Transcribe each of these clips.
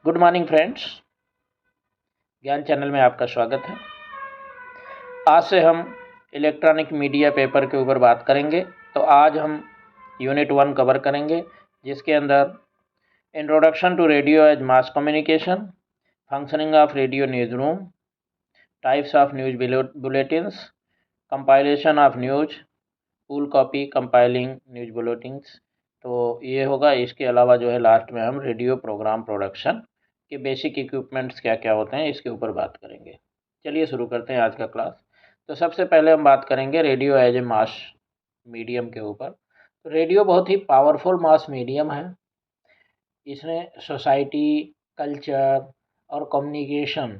Good morning friends, ज्ञान channel में आपका स्वागत है। आज से हम इलेक्ट्रॉनिक मीडिया पेपर के ऊपर बात करेंगे। तो आज हम यूनिट 1 कवर करेंगे, जिसके अंदर introduction to radio as mass communication, functioning of radio news room, types of news bulletins, compilation of news, full copy compiling news bulletins. तो ये होगा। इसके अलावा जो है लास्ट में हम रेडियो प्रोग्राम प्रोडक्शन के बेसिक इक्विपमेंट्स क्या क्या होते हैं इसके ऊपर बात करेंगे। चलिए शुरू करते हैं आज का क्लास। तो सबसे पहले हम बात करेंगे radio as a mass medium के ऊपर। तो रेडियो बहुत ही पावरफुल मास मीडियम है। इसने सोसाइटी, कल्चर और कम्युनिकेशन,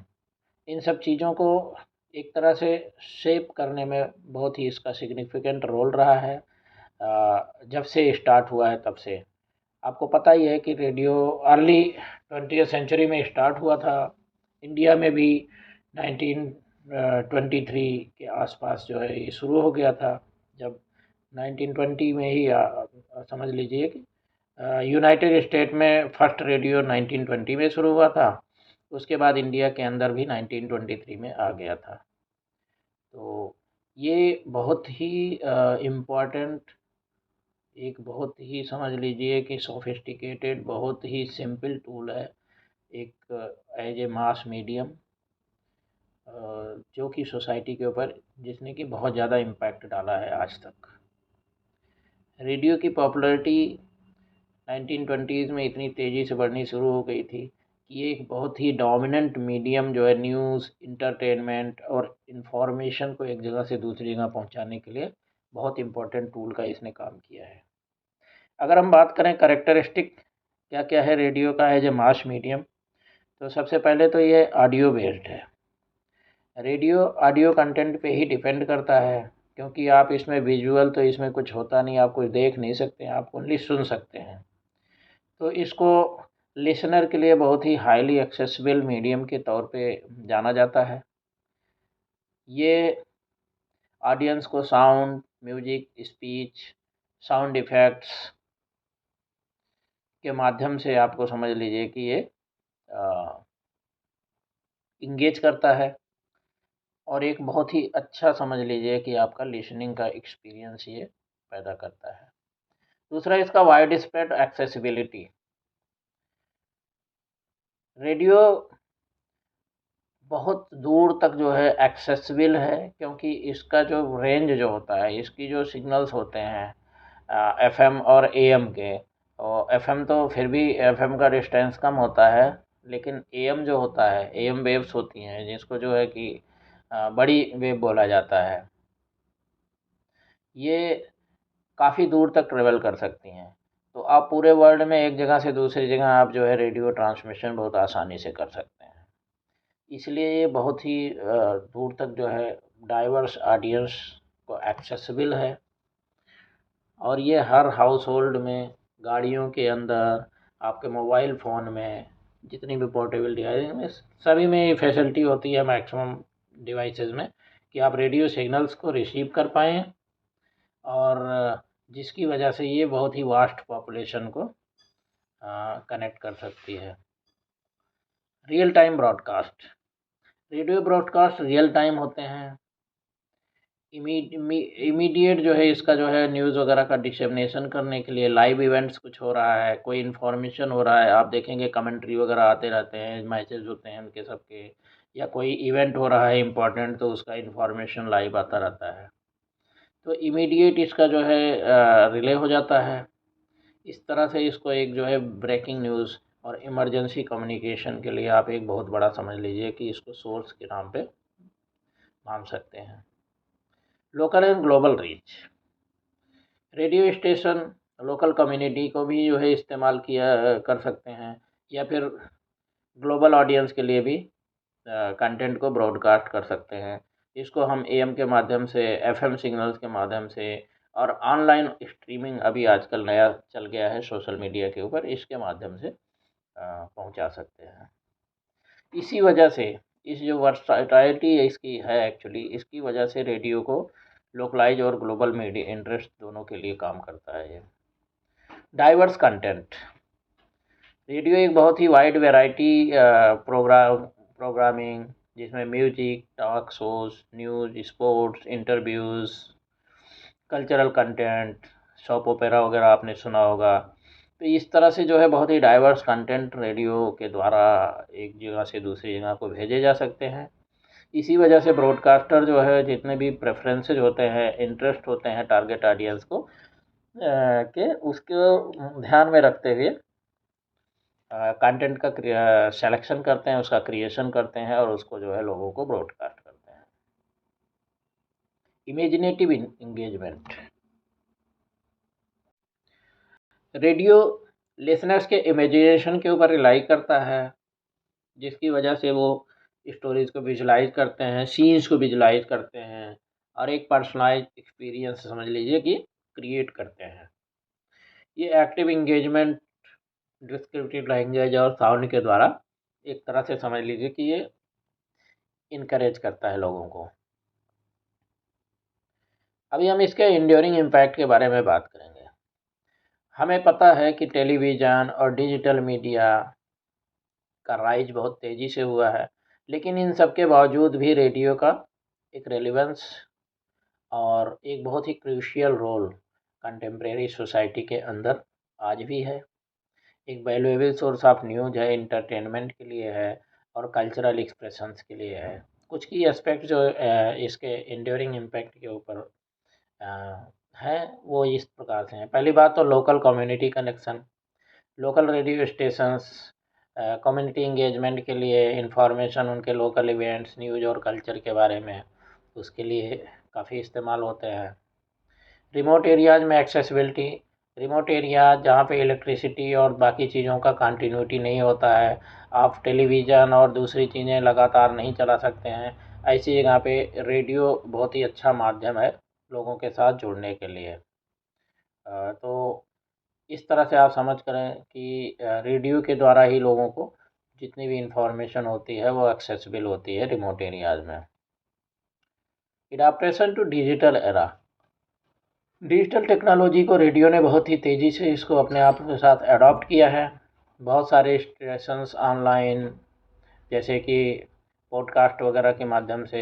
इन सब चीज़ों को एक तरह से शेप करने में बहुत ही इसका सिग्निफिकेंट रोल रहा है। जब से स्टार्ट हुआ है तब से आपको पता ही है कि रेडियो अर्ली 20th सेंचुरी में स्टार्ट हुआ था। इंडिया में भी 1923 के आसपास जो है ये शुरू हो गया था। जब 1920 में ही समझ लीजिए कि यूनाइटेड स्टेट में फर्स्ट रेडियो 1920 में शुरू हुआ था। उसके बाद इंडिया के अंदर भी 1923 में आ गया था। तो ये बहुत ही इम्पॉर्टेंट, एक बहुत ही समझ लीजिए कि सोफिस्टिकेटेड, बहुत ही सिंपल टूल है, एक एज ए मास मीडियम, जो कि सोसाइटी के ऊपर जिसने कि बहुत ज़्यादा इम्पैक्ट डाला है आज तक। रेडियो की पॉपुलैरिटी 1920s में इतनी तेज़ी से बढ़नी शुरू हो गई थी कि ये एक बहुत ही डोमिनेंट मीडियम जो है न्यूज़, इंटरटेनमेंट और इन्फॉर्मेशन को एक जगह से दूसरी जगह पहुंचाने के लिए बहुत इम्पोर्टेंट टूल का इसने काम किया है। अगर हम बात करें करेक्टरिस्टिक क्या क्या है रेडियो का एज ए मास मीडियम, तो सबसे पहले तो ये ऑडियो बेस्ड है। रेडियो ऑडियो कंटेंट पे ही डिपेंड करता है, क्योंकि आप इसमें विजुअल तो इसमें कुछ होता नहीं, आप कुछ देख नहीं सकते हैं, आप ओनली सुन सकते हैं। तो इसको लिसनर के लिए बहुत ही हाईली एक्सेसिबल मीडियम के तौर पे जाना जाता है। ये ऑडियंस को sound, music, speech, sound effects के माध्यम से आपको समझ लीजिए कि ये इंगेज करता है और एक बहुत ही अच्छा समझ लीजिए कि आपका लिसनिंग का एक्सपीरियंस ये पैदा करता है। दूसरा इसका वाइड स्प्रेड एक्सेसिबिलिटी। रेडियो बहुत दूर तक जो है एक्सेसिबल है, क्योंकि इसका जो रेंज जो होता है, इसकी जो सिग्नल्स होते हैं एफएम और एएम के, और एफएम तो फिर भी एफएम का डिस्टेंस कम होता है, लेकिन एएम जो होता है, एएम वेव्स होती हैं जिसको जो है कि बड़ी वेव बोला जाता है, ये काफ़ी दूर तक ट्रेवल कर सकती हैं। तो आप पूरे वर्ल्ड में एक जगह से दूसरी जगह आप जो है रेडियो ट्रांसमिशन बहुत आसानी से कर सकते हैं। इसलिए ये बहुत ही दूर तक जो है डाइवर्स ऑडियंस को एक्सेसिबल है। और ये हर हाउस होल्ड में, गाड़ियों के अंदर, आपके मोबाइल फ़ोन में, जितनी भी पोर्टेबल डिवाइस में, सभी में ये फैसिलिटी होती है मैक्सिमम डिवाइसेस में, कि आप रेडियो सिग्नल्स को रिसीव कर पाएँ, और जिसकी वजह से ये बहुत ही वास्ट पॉपुलेशन को कनेक्ट कर सकती है। Real time broadcast. Radio broadcast real time होते हैं। इमीडिएट जो है इसका जो है न्यूज़ वगैरह का डिसेमिनेशन करने के लिए, लाइव इवेंट्स कुछ हो रहा है, कोई इन्फॉर्मेशन हो रहा है, आप देखेंगे कमेंट्री वगैरह आते रहते हैं, मैसेज होते हैं उनके सबके, या कोई इवेंट हो रहा है इम्पोर्टेंट, तो उसका इन्फॉर्मेशन लाइव आता रहता है। तो इमीडिएट इसका जो है रिले हो जाता है। इस तरह से इसको एक जो है ब्रेकिंग न्यूज़ और इमरजेंसी कम्युनिकेशन के लिए आप एक बहुत बड़ा समझ लीजिए कि इसको सोर्स के नाम पे मान सकते हैं। Local and global reach. Radio station local community को भी जो है इस्तेमाल किया कर सकते हैं, या फिर ग्लोबल ऑडियंस के लिए भी कंटेंट को ब्रॉडकास्ट कर सकते हैं। इसको हम एएम के माध्यम से, एफएम सिग्नल्स के माध्यम से, और ऑनलाइन स्ट्रीमिंग अभी आजकल नया चल गया है सोशल मीडिया के ऊपर, इसके माध्यम से पहुंचा सकते हैं। इसी वजह से इस जो वर्सटाइलिटी इसकी है, एक्चुअली इसकी वजह से रेडियो को लोकलाइज और ग्लोबल मीडिया इंटरेस्ट दोनों के लिए काम करता है ये। Diverse content. रेडियो एक बहुत ही वाइड वैरायटी प्रोग्रामिंग, जिसमें music, talk shows, news, sports, interviews, cultural content, shop opera वगैरह आपने सुना होगा। तो इस तरह से जो है बहुत ही डाइवर्स कंटेंट रेडियो के द्वारा एक जगह से दूसरी जगह को भेजे जा सकते हैं। इसी वजह से ब्रॉडकास्टर जो है जितने भी प्रेफरेंसेस होते हैं, इंटरेस्ट होते हैं टारगेट ऑडियंस को के उसको ध्यान में रखते हुए कंटेंट का सिलेक्शन करते हैं, उसका क्रिएशन करते हैं और उसको जो है लोगों को ब्रॉडकास्ट करते हैं। इमेजिनेटिव इंगेजमेंट, रेडियो लिसनर्स के इमेजिनेशन के ऊपर रिलाई करता है, जिसकी वजह से वो स्टोरीज को विजुलाइज करते हैं, सीन्स को विजुलाइज करते हैं और एक पर्सनलाइज एक्सपीरियंस समझ लीजिए कि क्रिएट करते हैं। ये एक्टिव इंगेजमेंट डिस्क्रिप्टिव लैंग्वेज और साउंड के द्वारा एक तरह से समझ लीजिए कि ये इनकरेज करता है लोगों को। अभी हम इसके इंड्यूरिंग इम्पैक्ट के बारे में बात करेंगे। हमें पता है कि टेलीविज़न और डिजिटल मीडिया का राइज बहुत तेज़ी से हुआ है, लेकिन इन सब के बावजूद भी रेडियो का एक रेलेवेंस और एक बहुत ही क्रूशियल रोल कंटेम्प्रेरी सोसाइटी के अंदर आज भी है। एक वैल्यूएबल सोर्स ऑफ न्यूज़ है, एंटरटेनमेंट के लिए है और कल्चरल एक्सप्रेशंस के लिए है। कुछ की एस्पेक्ट जो इसके इंड्यूरिंग इम्पैक्ट के ऊपर हैं वो इस प्रकार से हैं। पहली बात तो local community connection, local radio stations community engagement के लिए इंफॉर्मेशन, उनके लोकल इवेंट्स, न्यूज़ और कल्चर के बारे में उसके लिए काफ़ी इस्तेमाल होते हैं। रिमोट एरियाज़ में एक्सेसिबिलिटी, रिमोट एरिया जहाँ पे इलेक्ट्रिसिटी और बाकी चीज़ों का कंटिन्यूटी नहीं होता है, आप टेलीविज़न और दूसरी चीज़ें लगातार नहीं चला सकते हैं, ऐसी जगह पे रेडियो बहुत ही अच्छा माध्यम है लोगों के साथ जुड़ने के लिए। तो इस तरह से आप समझ करें कि रेडियो के द्वारा ही लोगों को जितनी भी इंफॉर्मेशन होती है वो एक्सेसिबल होती है रिमोट एरियाज़ में। Adaptation to digital era, digital technology को रेडियो ने बहुत ही तेज़ी से इसको अपने आप के साथ अडॉप्ट किया है। बहुत सारे स्टेशंस ऑनलाइन जैसे कि पॉडकास्ट वगैरह के माध्यम से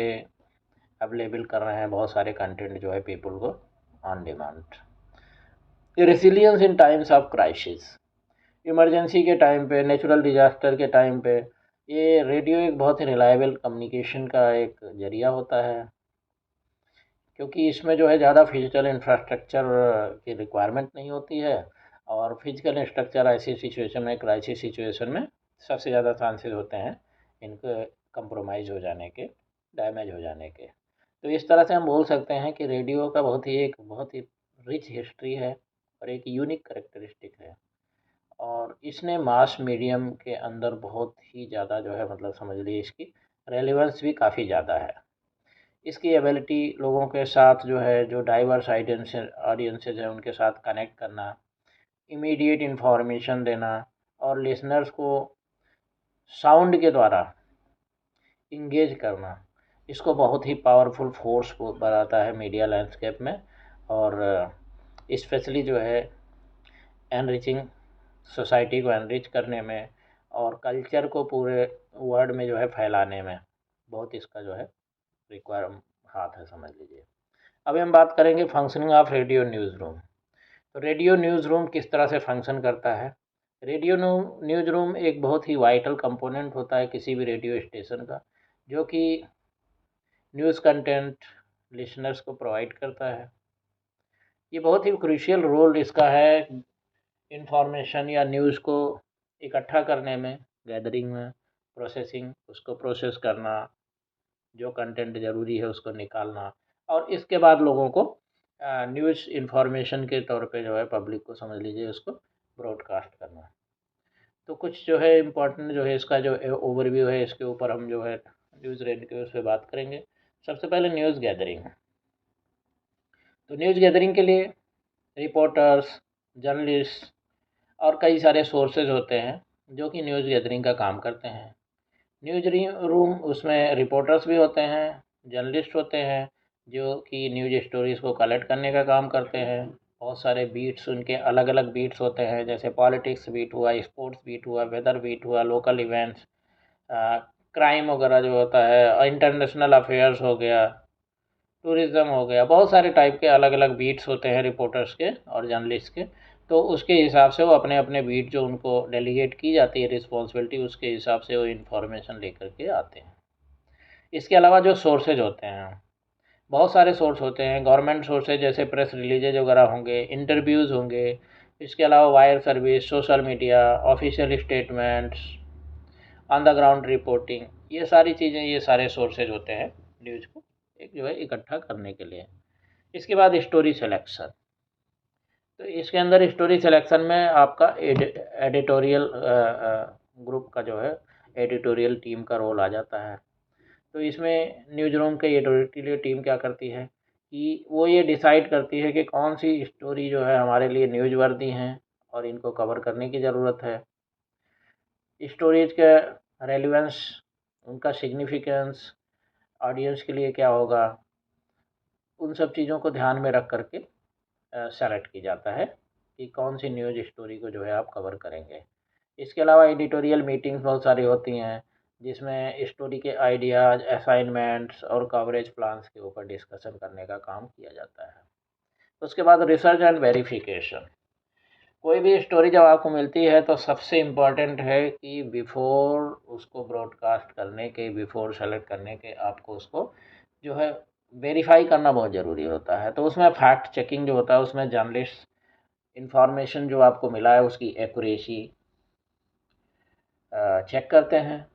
अवेलेबल कर रहे हैं बहुत सारे कंटेंट जो है पीपल को on demand. Resilience in times of crisis, emergency के टाइम पे, नेचुरल डिजास्टर के टाइम पे ये रेडियो एक बहुत ही रिलायबल कम्युनिकेशन का एक ज़रिया होता है, क्योंकि इसमें जो है ज़्यादा फिजिकल इंफ्रास्ट्रक्चर की रिक्वायरमेंट नहीं होती है और फिजिकल स्ट्रक्चर ऐसी सिचुएशन में, क्राइसिस सिचुएशन में सबसे ज़्यादा चांसेस होते हैं इनके कंप्रोमाइज़ हो जाने के, डैमेज हो जाने के। तो इस तरह से हम बोल सकते हैं कि रेडियो का बहुत ही रिच हिस्ट्री है और एक यूनिक करेक्टरिस्टिक है और इसने मास मीडियम के अंदर बहुत ही ज़्यादा जो है मतलब समझ लीजिए इसकी रेलेवेंस भी काफ़ी ज़्यादा है। इसकी एबिलिटी लोगों के साथ जो है, जो डाइवर्स ऑडियंसेस हैं उनके साथ कनेक्ट करना, इमीडिएट इन्फॉर्मेशन देना और लिसनर्स को साउंड के द्वारा इंगेज करना, इसको बहुत ही पावरफुल फोर्स बनाता है मीडिया लैंडस्केप में और स्पेशली जो है एनरिचिंग सोसाइटी को एनरिच करने में और कल्चर को पूरे वर्ल्ड में जो है फैलाने में बहुत इसका जो है रिक्वायर हाथ है समझ लीजिए। अभी हम बात करेंगे functioning of radio news room. तो रेडियो न्यूज़ रूम किस तरह से फंक्शन करता है। रेडियो न्यूज़ रूम एक बहुत ही वाइटल कंपोनेंट होता है किसी भी रेडियो स्टेशन का, जो कि न्यूज़ कंटेंट लिसनर्स को प्रोवाइड करता है। ये बहुत ही क्रूशियल रोल इसका है इंफॉर्मेशन या न्यूज़ को इकट्ठा करने में, गैदरिंग में, प्रोसेसिंग, उसको प्रोसेस करना, जो कंटेंट ज़रूरी है उसको निकालना और इसके बाद लोगों को न्यूज़ इन्फॉर्मेशन के तौर पे जो है पब्लिक को समझ लीजिए उसको ब्रॉडकास्ट करना। तो कुछ जो है इम्पोर्टेंट जो है इसका जो ओवरव्यू है इसके ऊपर हम जो है न्यूज़ रेडियो उस पर बात करेंगे। सबसे पहले न्यूज़ गैदरिंग। तो न्यूज़ गैदरिंग के लिए रिपोर्टर्स, जर्नलिस्ट और कई सारे सोर्सेज होते हैं जो कि न्यूज़ गैदरिंग का काम करते हैं। न्यूज़ रूम उसमें रिपोर्टर्स भी होते हैं, जर्नलिस्ट होते हैं जो कि न्यूज़ स्टोरीज़ को कलेक्ट करने का काम करते हैं बहुत सारे बीट्स, उनके अलग अलग बीट्स होते हैं, जैसे पॉलिटिक्स बीट हुआ, स्पोर्ट्स बीट हुआ, वेदर बीट हुआ, लोकल इवेंट्स, क्राइम वगैरह जो होता है, इंटरनेशनल अफेयर्स हो गया, टूरिज़्म हो गया, बहुत सारे टाइप के अलग अलग बीट्स होते हैं रिपोर्टर्स के और जर्नलिस्ट के। तो उसके हिसाब से वो अपने अपने बीट जो उनको डेलीगेट की जाती है रिस्पॉन्सिबिलिटी, उसके हिसाब से वो इन्फॉर्मेशन लेकर के आते हैं। इसके अलावा जो सोर्सेज होते हैं, बहुत सारे सोर्स होते हैं, गवर्नमेंट सोर्सेज जैसे प्रेस रिलीजेज वगैरह होंगे, इंटरव्यूज़ होंगे, इसके अलावा wire service, social media, official statements, on the ground reporting, ये सारी चीज़ें, ये सारे सोर्सेज होते हैं न्यूज़ को एक जो है इकट्ठा करने के लिए। इसके बाद स्टोरी सिलेक्शन, तो इसके अंदर स्टोरी सिलेक्शन में आपका एडिटोरियल ग्रुप का जो है एडिटोरियल टीम का रोल आ जाता है। तो इसमें न्यूज़ रूम के एडिटोरियल टीम क्या करती है कि वो ये डिसाइड करती है कि कौन सी स्टोरी जो है हमारे लिए न्यूज़ वर्दी हैं और इनको कवर करने की ज़रूरत है। स्टोरीज का रेलिवेंस, उनका सिग्निफिकेंस ऑडियंस के लिए क्या होगा, उन सब चीज़ों को ध्यान में रख करके सेलेक्ट की जाता है कि कौन सी न्यूज़ स्टोरी को जो है आप कवर करेंगे। इसके अलावा एडिटोरियल मीटिंग्स बहुत सारी होती हैं, जिसमें स्टोरी के आइडियाज़, असाइनमेंट्स और कवरेज प्लान्स के ऊपर डिस्कशन करने का काम किया जाता है। उसके बाद रिसर्च एंड वेरिफिकेशन, कोई भी स्टोरी जब आपको मिलती है तो सबसे इम्पॉर्टेंट है कि बिफोर उसको ब्रॉडकास्ट करने के, बिफोर सेलेक्ट करने के, आपको उसको जो है वेरीफाई करना बहुत ज़रूरी होता है। तो उसमें फैक्ट चेकिंग जो होता है, उसमें जर्नलिस्ट इंफॉर्मेशन जो आपको मिला है उसकी एक्यूरेसी चेक करते हैं,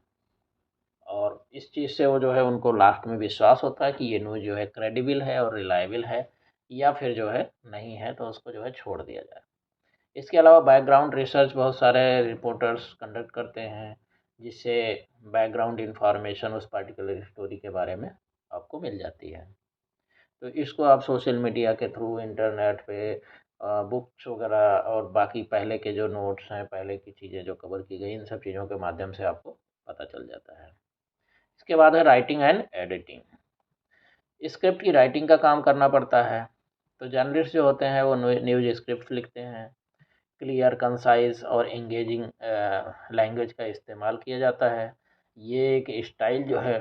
और इस चीज़ से वो जो है उनको लास्ट में विश्वास होता है कि ये न्यूज़ जो है क्रेडिबल है और रिलायबल है, या फिर जो है नहीं है तो उसको जो है छोड़ दिया जाए। इसके अलावा बैकग्राउंड रिसर्च बहुत सारे रिपोर्टर्स कंडक्ट करते हैं, जिससे बैकग्राउंड इंफॉर्मेशन उस पर्टिकुलर स्टोरी के बारे में आपको मिल जाती है। तो इसको आप सोशल मीडिया के थ्रू, इंटरनेट पे, बुक्स वगैरह और बाकी पहले के जो नोट्स हैं, पहले की चीज़ें जो कवर की गई, इन सब चीज़ों के माध्यम से आपको पता चल जाता है। इसके बाद है राइटिंग एंड एडिटिंग, स्क्रिप्ट की राइटिंग का काम करना पड़ता है। तो जर्नलिस्ट जो होते हैं वो न्यूज़ स्क्रिप्ट लिखते हैं, क्लियर, कंसाइज और एंगेजिंग लैंग्वेज का इस्तेमाल किया जाता है। ये एक स्टाइल जो है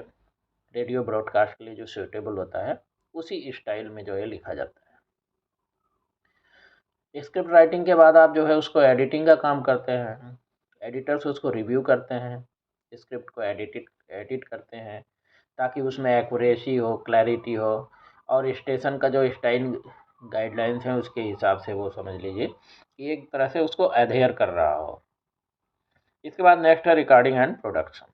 रेडियो ब्रॉडकास्ट के लिए जो सूटेबल होता है, उसी स्टाइल में जो है लिखा जाता है। स्क्रिप्ट राइटिंग के बाद आप जो है उसको एडिटिंग का काम करते हैं, एडिटर्स उसको रिव्यू करते हैं, स्क्रिप्ट को एडिट करते हैं ताकि उसमें एक्यूरेसी हो, क्लैरिटी हो, और स्टेशन का जो स्टाइल गाइडलाइंस हैं उसके हिसाब से वो समझ लीजिए कि एक तरह से उसको अधेयर कर रहा हो। इसके बाद नेक्स्ट है रिकॉर्डिंग एंड प्रोडक्शन।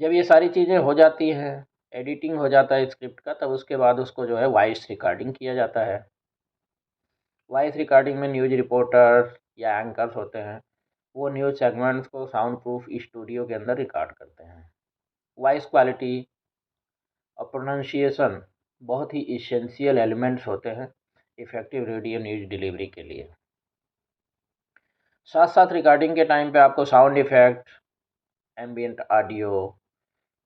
जब ये सारी चीज़ें हो जाती हैं, एडिटिंग हो जाता है स्क्रिप्ट का, तब उसके बाद उसको जो है वॉइस रिकॉर्डिंग किया जाता है। वॉइस रिकॉर्डिंग में न्यूज़ रिपोर्टर या एंकर्स होते हैं, वो न्यूज़ सेगमेंट्स को साउंड प्रूफ स्टूडियो के अंदर रिकॉर्ड करते हैं। वॉइस क्वालिटी और प्रोनाउंसिएशन बहुत ही इसेंशियल एलिमेंट्स होते हैं इफ़ेक्टिव रेडियो न्यूज़ डिलीवरी के लिए। साथ साथ रिकॉर्डिंग के टाइम पे आपको साउंड इफ़ेक्ट, एम्बियंट ऑडियो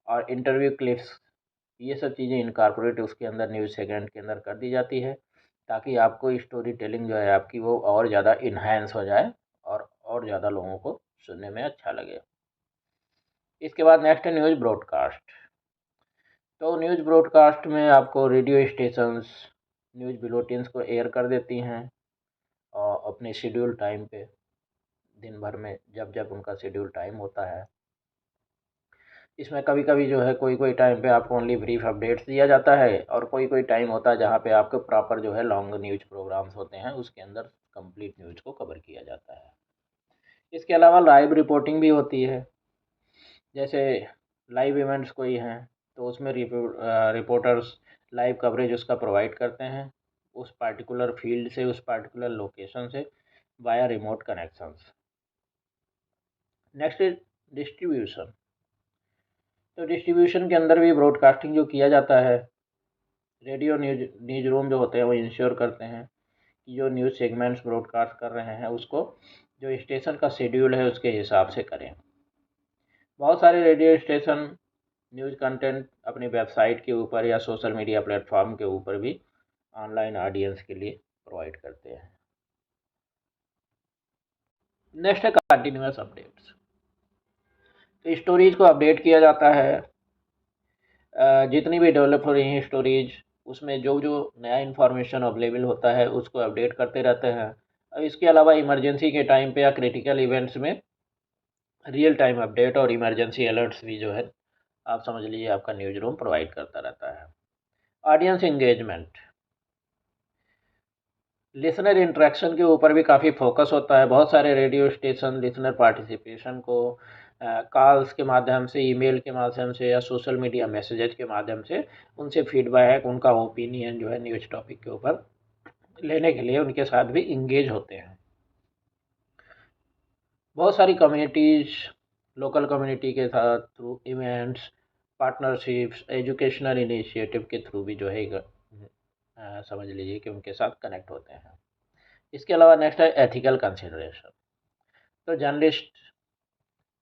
और इंटरव्यू क्लिप्स, ये सब चीज़ें इनकॉर्पोरेट उसके अंदर न्यूज़ सेगमेंट के अंदर कर दी जाती है, ताकि आपको स्टोरी टेलिंग जो है आपकी वो और ज़्यादा इन्हांस हो जाए और ज़्यादा लोगों को सुनने में अच्छा लगे। इसके बाद नेक्स्ट है न्यूज़ ब्रॉडकास्ट। तो न्यूज़ ब्रॉडकास्ट में आपको रेडियो स्टेशंस न्यूज़ बुलेटिन्स को एयर कर देती हैं और अपने शेड्यूल टाइम पे, दिन भर में जब जब उनका शेड्यूल टाइम होता है। इसमें कभी कभी जो है कोई कोई टाइम पे आपको ओनली ब्रीफ अपडेट्स दिया जाता है, और कोई कोई टाइम होता है जहाँ पे आपके प्रॉपर जो है लॉन्ग न्यूज़ प्रोग्राम्स होते हैं, उसके अंदर कंप्लीट न्यूज़ को कवर किया जाता है। इसके अलावा लाइव रिपोर्टिंग भी होती है, जैसे लाइव इवेंट्स कोई हैं तो उसमें रिपोर्टर्स लाइव कवरेज उसका प्रोवाइड करते हैं, उस पार्टिकुलर फील्ड से, उस पार्टिकुलर लोकेशन से, via remote connections. Next is distribution. तो डिस्ट्रीब्यूशन के अंदर भी ब्रॉडकास्टिंग जो किया जाता है, रेडियो न्यूज़ रूम जो होते हैं वो इंश्योर करते हैं कि जो न्यूज़ सेगमेंट्स ब्रॉडकास्ट कर रहे हैं उसको जो स्टेशन का शेड्यूल है उसके हिसाब से करें। बहुत सारे रेडियो स्टेशन न्यूज़ कंटेंट अपनी वेबसाइट के ऊपर या सोशल मीडिया प्लेटफॉर्म के ऊपर भी ऑनलाइन ऑडियंस के लिए प्रोवाइड करते हैं। नेक्स्ट है कंटिन्यूअस अपडेट्स। तो स्टोरेज को अपडेट किया जाता है, जितनी भी डेवलप हो रही हैं स्टोरेज, उसमें जो जो नया इन्फॉर्मेशन अवेलेबल होता है उसको अपडेट करते रहते हैं। और इसके अलावा इमरजेंसी के टाइम पे या क्रिटिकल इवेंट्स में रियल टाइम अपडेट और इमरजेंसी अलर्ट्स भी जो है आप समझ लीजिए आपका न्यूज़ रूम प्रोवाइड करता रहता है। ऑडियंस एंगेजमेंट, लिसनर इंटरेक्शन के ऊपर भी काफ़ी फोकस होता है। बहुत सारे रेडियो स्टेशन लिसनर पार्टिसिपेशन को कॉल्स के माध्यम से, ईमेल के माध्यम से या सोशल मीडिया मैसेजेज के माध्यम से उनसे फीडबैक, उनका ओपिनियन जो है न्यूज़ टॉपिक के ऊपर लेने के लिए उनके साथ भी इंगेज होते हैं। बहुत सारी कम्युनिटीज़ लोकल कम्युनिटी के साथ through events, partnerships, educational initiative के थ्रू भी जो है समझ लीजिए कि उनके साथ कनेक्ट होते हैं। इसके अलावा नेक्स्ट है एथिकल कंसिडरेशन। तो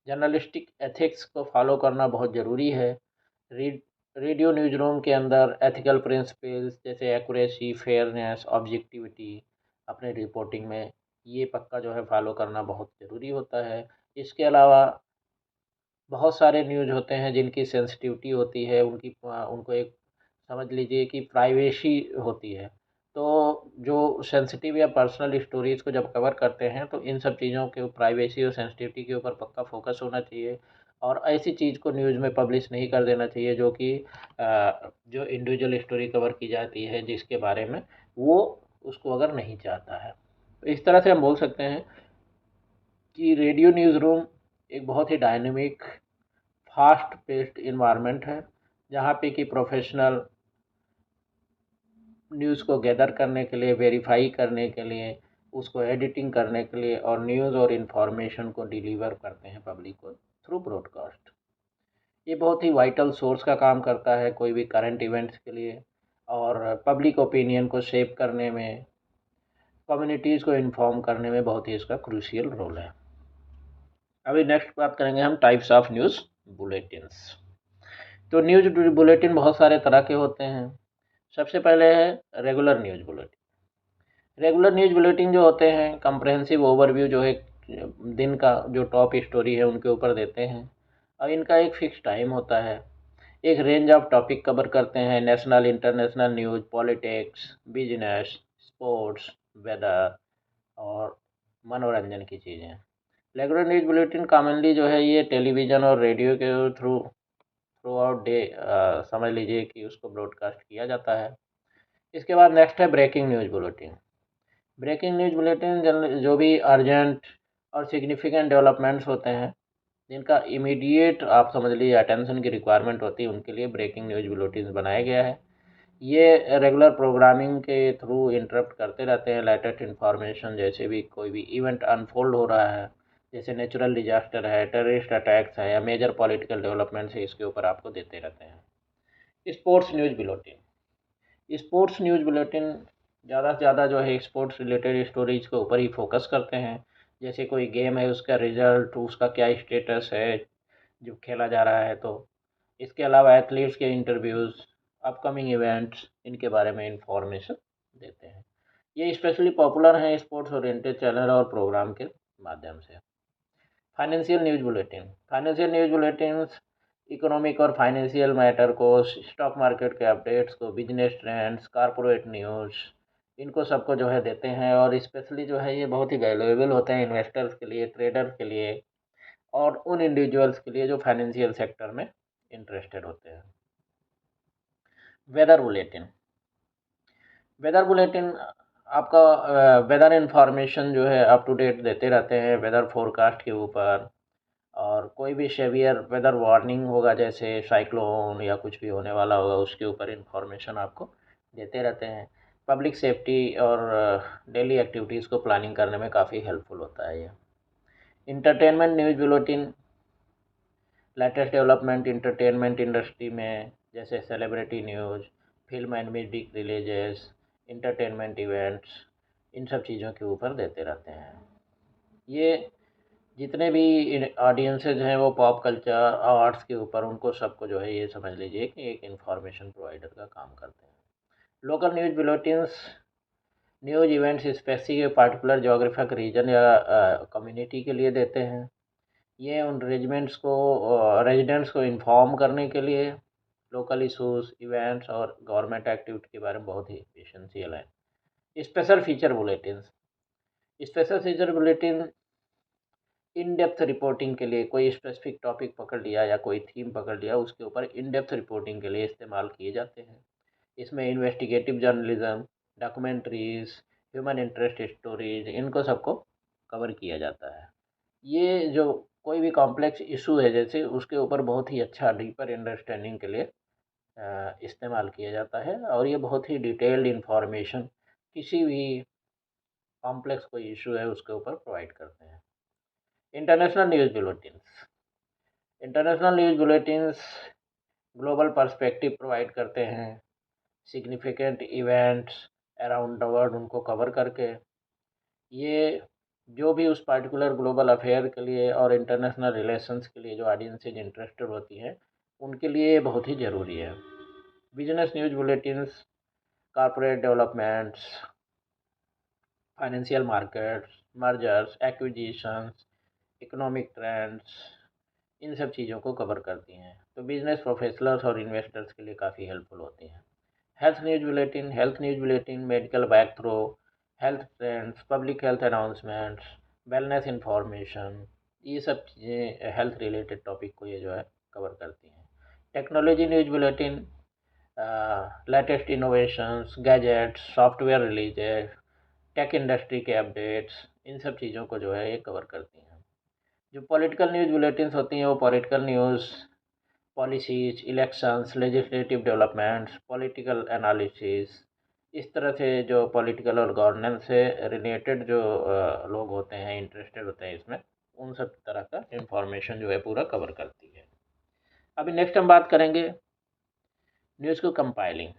जर्नलिस्टिक एथिक्स को फॉलो करना बहुत ज़रूरी है। रेडियो न्यूज़ रूम के अंदर एथिकल प्रिंसिपल्स जैसे एक्यूरेसी, फेयरनेस, ऑब्जेक्टिविटी अपने रिपोर्टिंग में ये पक्का जो है फॉलो करना बहुत ज़रूरी होता है। इसके अलावा बहुत सारे न्यूज़ होते हैं जिनकी सेंसिटिविटी होती है, उनको एक समझ लीजिए कि प्राइवेसी होती है। तो जो सेंसिटिव या पर्सनल स्टोरीज़ को जब कवर करते हैं तो इन सब चीज़ों के प्राइवेसी और सेंसिटिविटी के ऊपर पक्का फोकस होना चाहिए और ऐसी चीज़ को न्यूज़ में पब्लिश नहीं कर देना चाहिए जो कि जो इंडिविजुअल स्टोरी कवर की जाती है जिसके बारे में वो उसको अगर नहीं चाहता है। तो इस तरह से हम बोल सकते हैं कि रेडियो न्यूज़ रूम एक बहुत ही डायनेमिक, फास्ट पेस्ड इन्वायरमेंट है जहाँ पे कि प्रोफेशनल न्यूज़ को गैदर करने के लिए, वेरीफाई करने के लिए, उसको एडिटिंग करने के लिए और न्यूज़ और इन्फॉर्मेशन को डिलीवर करते हैं पब्लिक को थ्रू ब्रॉडकास्ट। ये बहुत ही वाइटल सोर्स का काम करता है कोई भी करंट इवेंट्स के लिए और पब्लिक ओपिनियन को शेप करने में, कम्युनिटीज़ को इन्फॉर्म करने में बहुत ही इसका क्रूशियल रोल है। अभी नेक्स्ट बात करेंगे हम टाइप्स ऑफ न्यूज़ बुलेटिन्स। तो न्यूज़ बुलेटिन बहुत सारे तरह के होते हैं। सबसे पहले है regular news bulletin. Regular news bulletin जो होते हैं कंप्रहेंसिव ओवरव्यू जो है दिन का जो टॉप स्टोरी है उनके ऊपर देते हैं और इनका एक फिक्स टाइम होता है। एक रेंज ऑफ टॉपिक कवर करते हैं, national, international news, politics, business, sports, weather और मनोरंजन की चीज़ें। रेगुलर न्यूज़ बुलेटिन कॉमनली जो है ये टेलीविज़न और रेडियो के थ्रू आउट डे समझ लीजिए कि उसको ब्रॉडकास्ट किया जाता है। इसके बाद नेक्स्ट है breaking news bulletin. Breaking news bulletin जो भी अर्जेंट और सिग्निफिकेंट डेवलपमेंट्स होते हैं जिनका इमीडिएट आप समझ लीजिए अटेंशन की रिक्वायरमेंट होती है उनके लिए ब्रेकिंग न्यूज़ बुलेटिन बनाया गया है। ये रेगुलर प्रोग्रामिंग के थ्रू इंटरप्ट करते रहते हैं लेटेस्ट इन्फॉर्मेशन, जैसे भी कोई भी इवेंट अनफोल्ड हो रहा है, जैसे नेचुरल डिजास्टर है, टेररिस्ट अटैक्स है या मेजर पॉलिटिकल डेवलपमेंट्स है, इसके ऊपर आपको देते रहते हैं। Sports news bulletin. Sports news bulletin ज़्यादा से ज़्यादा जो है स्पोर्ट्स रिलेटेड स्टोरीज के ऊपर ही फोकस करते हैं। जैसे कोई गेम है उसका रिजल्ट, उसका क्या स्टेटस है जो खेला जा रहा है। तो इसके अलावा एथलीट्स के इंटरव्यूज़, अपकमिंग इवेंट्स, इनके बारे में इंफॉर्मेशन देते हैं। ये स्पेशली पॉपुलर हैं स्पोर्ट्स ओरिएंटेड चैनल और प्रोग्राम के माध्यम से। Financial news bulletin. Financial news bulletin economic और फाइनेंशियल मैटर को, स्टॉक मार्केट के अपडेट्स को, बिजनेस ट्रेंड्स, कॉरपोरेट न्यूज़, इनको सबको जो है देते हैं और स्पेशली जो है ये बहुत ही वैल्यूएबल होते हैं इन्वेस्टर्स के लिए, ट्रेडर्स के लिए और उन इंडिविजुअल्स के लिए जो फाइनेंशियल सेक्टर में इंटरेस्टेड होते हैं। Weather bulletin. वेदर बुलेटिन आपका वेदर इन्फॉर्मेशन जो है अप टू डेट देते रहते हैं वेदर फोरकास्ट के ऊपर और कोई भी सेवियर वेदर वार्निंग होगा जैसे साइक्लोन या कुछ भी होने वाला होगा उसके ऊपर इंफॉर्मेशन आपको देते रहते हैं। पब्लिक सेफ्टी और डेली एक्टिविटीज़ को प्लानिंग करने में काफ़ी हेल्पफुल होता है ये। Entertainment news bulletin, latest development entertainment industry में जैसे celebrity news, film and music releases, entertainment events, इन सब चीज़ों के ऊपर देते रहते हैं। ये जितने भी ऑडियंसेज हैं वो पॉप कल्चर आर्ट्स के ऊपर उनको सबको जो है ये समझ लीजिए कि एक इन्फॉर्मेशन प्रोवाइडर का काम करते हैं। Local news bulletins news events specific particular geographic region या कम्युनिटी के लिए देते हैं। ये उन रेजिडेंट्स को इन्फॉर्म करने के लिए लोकल इशूज़, इवेंट्स और गवर्नमेंट एक्टिविटी के बारे में बहुत ही एसेंशियल है। Special feature bulletins. Special feature bulletin in depth reporting के लिए कोई स्पेसिफिक टॉपिक पकड़ लिया या कोई थीम पकड़ लिया, उसके ऊपर इन डेप्थ रिपोर्टिंग के लिए इस्तेमाल किए जाते हैं। इसमें investigative journalism, documentaries, human interest stories, इनको सबको कवर किया जाता है। ये जो कोई भी कॉम्प्लेक्स इशू है जैसे, उसके ऊपर बहुत ही अच्छा डीपर अंडरस्टैंडिंग के लिए इस्तेमाल किया जाता है, और ये बहुत ही डिटेल्ड इंफॉर्मेशन किसी भी कॉम्प्लेक्स कोई इशू है उसके ऊपर प्रोवाइड करते हैं। International news bulletins. International news bulletins global perspective provide करते हैं। Significant events around the world उनको कवर करके, ये जो भी उस पार्टिकुलर ग्लोबल अफेयर के लिए और इंटरनेशनल रिलेशंस के लिए जो ऑडियंसेज इंटरेस्टेड होती हैं, उनके लिए बहुत ही ज़रूरी है। Business news bulletins corporate developments, financial markets, mergers, acquisitions, economic trends, इन सब चीज़ों को कवर करती हैं। तो बिजनेस प्रोफेशनल्स और इन्वेस्टर्स के लिए काफ़ी हेल्पफुल होती हैं। Health news bulletin medical breakthrough, health trends, public health announcements, wellness information, ये सब चीज़ें हेल्थ रिलेटेड टॉपिक को ये जो है कवर करती हैं। Technology news bulletin latest innovations, gadgets, software releases, tech industry के अपडेट्स, इन सब चीज़ों को जो है ये कवर करती हैं। जो पॉलिटिकल न्यूज़ बुलेटिन्स होती हैं वो political news, policies, elections, legislative developments, political analysis, इस तरह से जो पॉलिटिकल और गवर्नेंस से रिलेटेड जो लोग होते हैं, इंटरेस्टेड होते हैं इसमें, उन सब तरह का इंफॉर्मेशन जो है पूरा कवर करती है। अभी नेक्स्ट हम बात करेंगे न्यूज़ को कंपाइलिंग।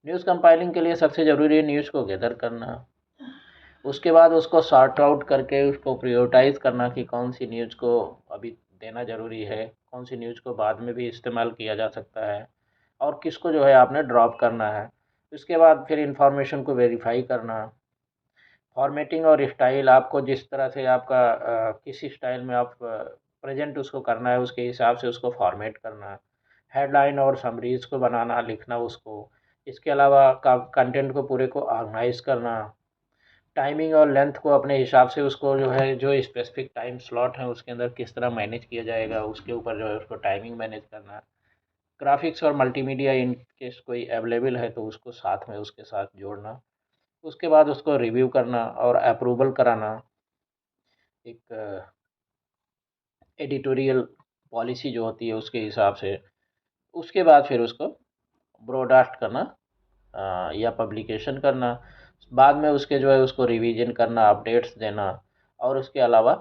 न्यूज़ कंपाइलिंग के लिए सबसे ज़रूरी है न्यूज़ को गैदर करना, उसके बाद उसको सॉर्ट आउट करके उसको प्रायोरिटाइज़ करना कि कौन सी न्यूज़ को अभी देना ज़रूरी है, कौन सी न्यूज़ को बाद में भी इस्तेमाल किया जा सकता है, और किसको जो है आपने ड्रॉप करना है। उसके बाद फिर इंफॉर्मेशन को वेरीफाई करना। फॉर्मेटिंग और स्टाइल, आपको जिस तरह से आपका किस स्टाइल में आप प्रेजेंट उसको करना है, उसके हिसाब से उसको फॉर्मेट करना। हेडलाइन और समरीज़ को बनाना, लिखना उसको। इसके अलावा कंटेंट को पूरे को ऑर्गेनाइज करना। टाइमिंग और लेंथ को अपने हिसाब से उसको जो है, जो स्पेसिफिक टाइम स्लॉट है उसके अंदर किस तरह मैनेज किया जाएगा, उसके ऊपर जो है उसको टाइमिंग मैनेज करना। ग्राफिक्स और मल्टीमीडिया इन केस कोई अवेलेबल है तो उसको साथ में उसके साथ जोड़ना। उसके बाद उसको रिव्यू करना और अप्रूवल कराना, एक एडिटोरियल पॉलिसी जो होती है उसके हिसाब से। उसके बाद फिर उसको ब्रॉडकास्ट करना या पब्लिकेशन करना। बाद में उसके जो है उसको रिवीजन करना, अपडेट्स देना, और उसके अलावा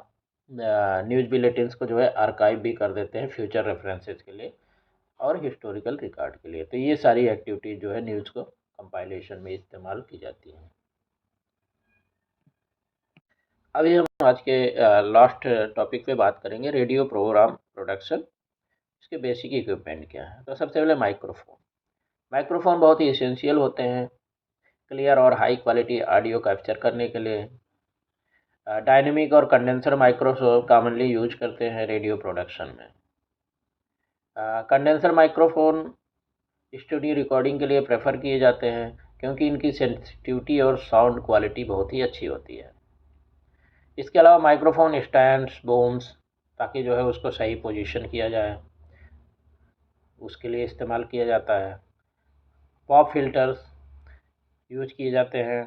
न्यूज़ बुलेटिन्स को जो है आर्काइव भी कर देते हैं फ्यूचर रेफरेंसेस के लिए और हिस्टोरिकल रिकॉर्ड के लिए। तो ये सारी एक्टिविटीज़ जो है न्यूज़ को कंपाइलेशन में इस्तेमाल की जाती हैं। अभी हम आज के लास्ट टॉपिक पे बात करेंगे, रेडियो प्रोग्राम प्रोडक्शन, इसके बेसिक इक्विपमेंट क्या है। तो सबसे पहले माइक्रोफोन। माइक्रोफोन बहुत ही एसेंशियल होते हैं क्लियर और हाई क्वालिटी ऑडियो कैप्चर करने के लिए। डायनेमिक और कंडेंसर माइक्रोफोन कॉमनली यूज करते हैं रेडियो प्रोडक्शन में। कंडेंसर माइक्रोफोन स्टूडियो रिकॉर्डिंग के लिए प्रेफर किए जाते हैं क्योंकि इनकी सेंसिटिविटी और साउंड क्वालिटी बहुत ही अच्छी होती है। इसके अलावा माइक्रोफोन स्टैंड्स, बूम्स, ताकि जो है उसको सही पोजीशन किया जाए, उसके लिए इस्तेमाल किया जाता है। पॉप फिल्टर्स यूज किए जाते हैं।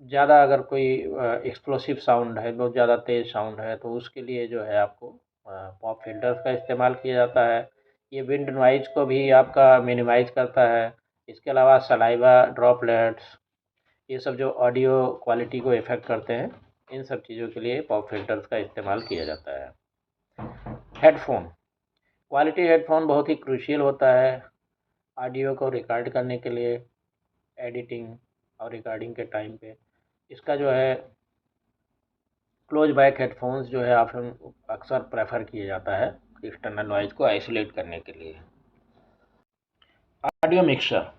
ज़्यादा अगर कोई एक्सप्लोसिव साउंड है, बहुत ज़्यादा तेज़ साउंड है, तो उसके लिए जो है आपको पॉप फिल्टर्स का इस्तेमाल किया जाता है। ये विंड नॉइज़ को भी आपका मिनिमाइज़ करता है। इसके अलावा सलाइवा ड्रॉपलेट्स, ये सब जो ऑडियो क्वालिटी को इफ़ेक्ट करते हैं, इन सब चीज़ों के लिए पॉप फिल्टर्स का इस्तेमाल किया जाता है। हेडफोन, क्वालिटी हेडफोन बहुत ही क्रूशियल होता है ऑडियो को रिकॉर्ड करने के लिए, एडिटिंग और रिकॉर्डिंग के टाइम पे। इसका जो है क्लोज बैक हेडफोन्स जो है आप अक्सर प्रेफर किया जाता है एक्सटर्नल नॉइज़ को आइसोलेट करने के लिए। ऑडियो मिक्सर,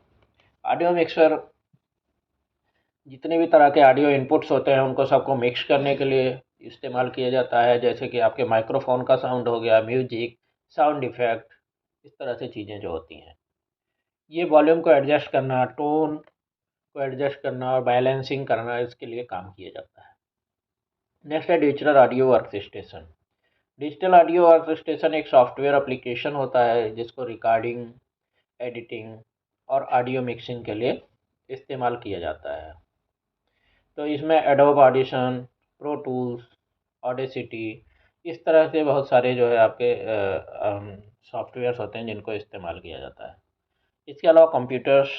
ऑडियो मिक्सर जितने भी तरह के ऑडियो इनपुट्स होते हैं उनको सबको मिक्स करने के लिए इस्तेमाल किया जाता है, जैसे कि आपके माइक्रोफोन का साउंड हो गया, म्यूजिक, साउंड इफ़ेक्ट, इस तरह से चीज़ें जो होती हैं। ये वॉल्यूम को एडजस्ट करना, टोन को एडजस्ट करना और बैलेंसिंग करना, इसके लिए काम किया जाता है। नेक्स्ट है digital audio work station. Digital audio work station एक सॉफ्टवेयर एप्लीकेशन होता है जिसको रिकॉर्डिंग, एडिटिंग और ऑडियो मिक्सिंग के लिए इस्तेमाल किया जाता है। तो इसमें adobe audition, pro tools, audacity, इस तरह से बहुत सारे जो है आपके सॉफ्टवेयर्स होते हैं जिनको इस्तेमाल किया जाता है। इसके अलावा कंप्यूटर्स,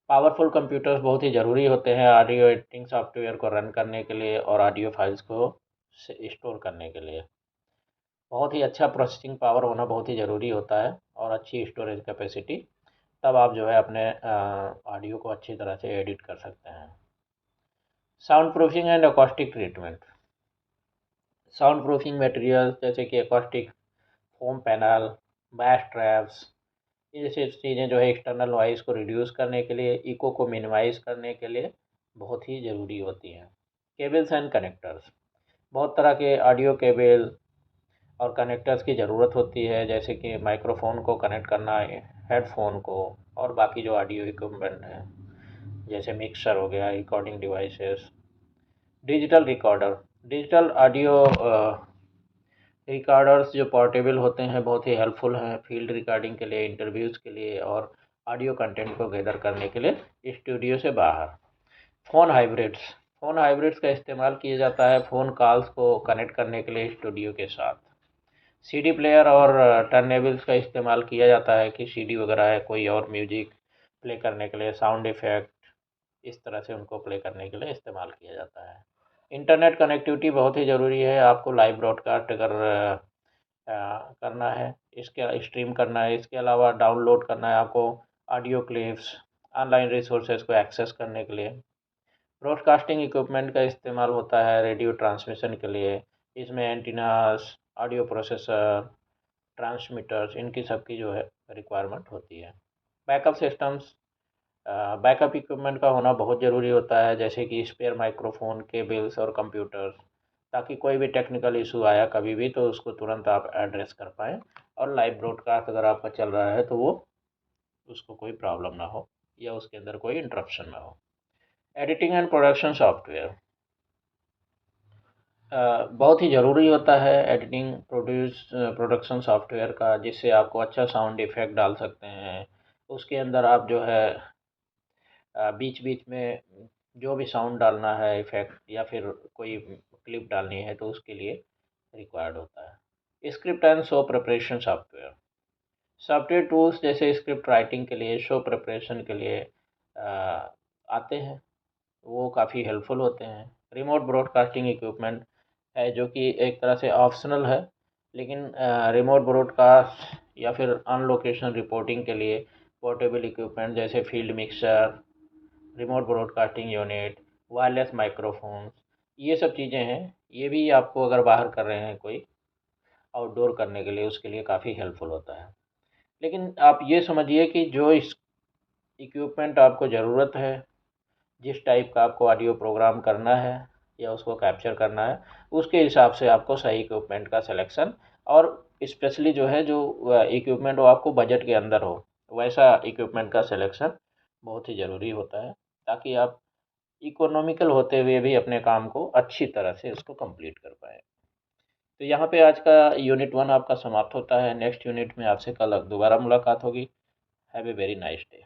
पावरफुल कंप्यूटर्स बहुत ही ज़रूरी होते हैं ऑडियो एडिटिंग सॉफ्टवेयर को रन करने के लिए और ऑडियो फाइल्स को स्टोर करने के लिए। बहुत ही अच्छा प्रोसेसिंग पावर होना बहुत ही ज़रूरी होता है और अच्छी स्टोरेज कैपेसिटी, तब आप जो है अपने ऑडियो को अच्छी तरह से एडिट कर सकते हैं। Sound proofing and acoustic treatment. Sound proofing material जैसे कि acoustic foam panel, bash traps, ये चीज़ें जो है एक्सटर्नल नॉइज़ को रिड्यूस करने के लिए, इको को मिनिमाइज़ करने के लिए बहुत ही ज़रूरी होती हैं। केबल्स एंड कनेक्टर्स, बहुत तरह के ऑडियो केबल और कनेक्टर्स की ज़रूरत होती है, जैसे कि माइक्रोफोन को कनेक्ट करना है हेडफोन को, और बाकी जो ऑडियो इक्विपमेंट हैं जैसे मिक्सर हो गया, recording devices. Digital recorder, digital audio recorders जो पोर्टेबल होते हैं बहुत ही हेल्पफुल हैं फील्ड रिकॉर्डिंग के लिए, इंटरव्यूज़ के लिए और ऑडियो कंटेंट को गैदर करने के लिए स्टूडियो से बाहर। फ़ोन हाइब्रिड्स, फ़ोन हाइब्रिड्स का इस्तेमाल किया जाता है फ़ोन कॉल्स को कनेक्ट करने के लिए स्टूडियो के साथ। सीडी प्लेयर और टर्नेबल्स का इस्तेमाल किया जाता है कि सीडी वगैरह है कोई और म्यूजिक प्ले करने के लिए, साउंड इफ़ेक्ट, इस तरह से उनको प्ले करने के लिए इस्तेमाल किया जाता है। इंटरनेट कनेक्टिविटी बहुत ही ज़रूरी है, आपको लाइव ब्रॉडकास्ट अगर करना है, इसके स्ट्रीम करना है, इसके अलावा डाउनलोड करना है आपको ऑडियो क्लिप्स, ऑनलाइन रिसोर्सेज को एक्सेस करने के लिए। ब्रॉडकास्टिंग इक्विपमेंट का इस्तेमाल होता है रेडियो ट्रांसमिशन के लिए, इसमें एंटीनास, ऑडियो प्रोसेसर, ट्रांसमीटर्स, इनकी सबकी जो है रिक्वायरमेंट होती है। बैकअप सिस्टम्स, बैकअप इक्विपमेंट का होना बहुत ज़रूरी होता है, जैसे कि स्पेयर माइक्रोफोन, केबल्स और कंप्यूटर्स, ताकि कोई भी टेक्निकल इशू आया कभी भी तो उसको तुरंत आप एड्रेस कर पाएँ और लाइव ब्रॉडकास्ट अगर आपका चल रहा है तो वो उसको कोई प्रॉब्लम ना हो या उसके अंदर कोई इंटरप्शन ना हो। एडिटिंग एंड प्रोडक्शन सॉफ्टवेयर बहुत ही ज़रूरी होता है एडिटिंग प्रोडक्शन सॉफ्टवेयर का, जिससे आपको अच्छा साउंड इफ़ेक्ट डाल सकते हैं। उसके अंदर आप जो है बीच बीच में जो भी साउंड डालना है इफ़ेक्ट या फिर कोई क्लिप डालनी है तो उसके लिए रिक्वायर्ड होता है। Script and show preparation software, software tools जैसे स्क्रिप्ट राइटिंग के लिए, शो प्रिपरेशन के लिए आते हैं, वो काफ़ी हेल्पफुल होते हैं। रिमोट ब्रॉडकास्टिंग इक्विपमेंट है जो कि एक तरह से ऑप्शनल है, लेकिन रिमोट ब्रॉडकास्ट या फिर ऑन लोकेशन रिपोर्टिंग के लिए पोर्टेबल इक्विपमेंट जैसे field mixer, remote broadcasting unit, wireless microphones, ये सब चीज़ें हैं। ये भी आपको अगर बाहर कर रहे हैं कोई आउटडोर करने के लिए, उसके लिए काफ़ी हेल्पफुल होता है। लेकिन आप ये समझिए कि जो इस इक्विपमेंट आपको ज़रूरत है, जिस टाइप का आपको ऑडियो प्रोग्राम करना है या उसको कैप्चर करना है, उसके हिसाब से आपको सही इक्विपमेंट का सिलेक्शन, और स्पेशली जो है जो इक्विपमेंट वो आपको बजट के अंदर हो, वैसा इक्विपमेंट का सिलेक्शन बहुत ही ज़रूरी होता है, ताकि आप इकोनॉमिकल होते हुए भी अपने काम को अच्छी तरह से उसको कंप्लीट कर पाएँ। तो यहाँ पे आज का यूनिट 1 आपका समाप्त होता है। नेक्स्ट यूनिट में आपसे कल दोबारा मुलाकात होगी। Have a very nice day.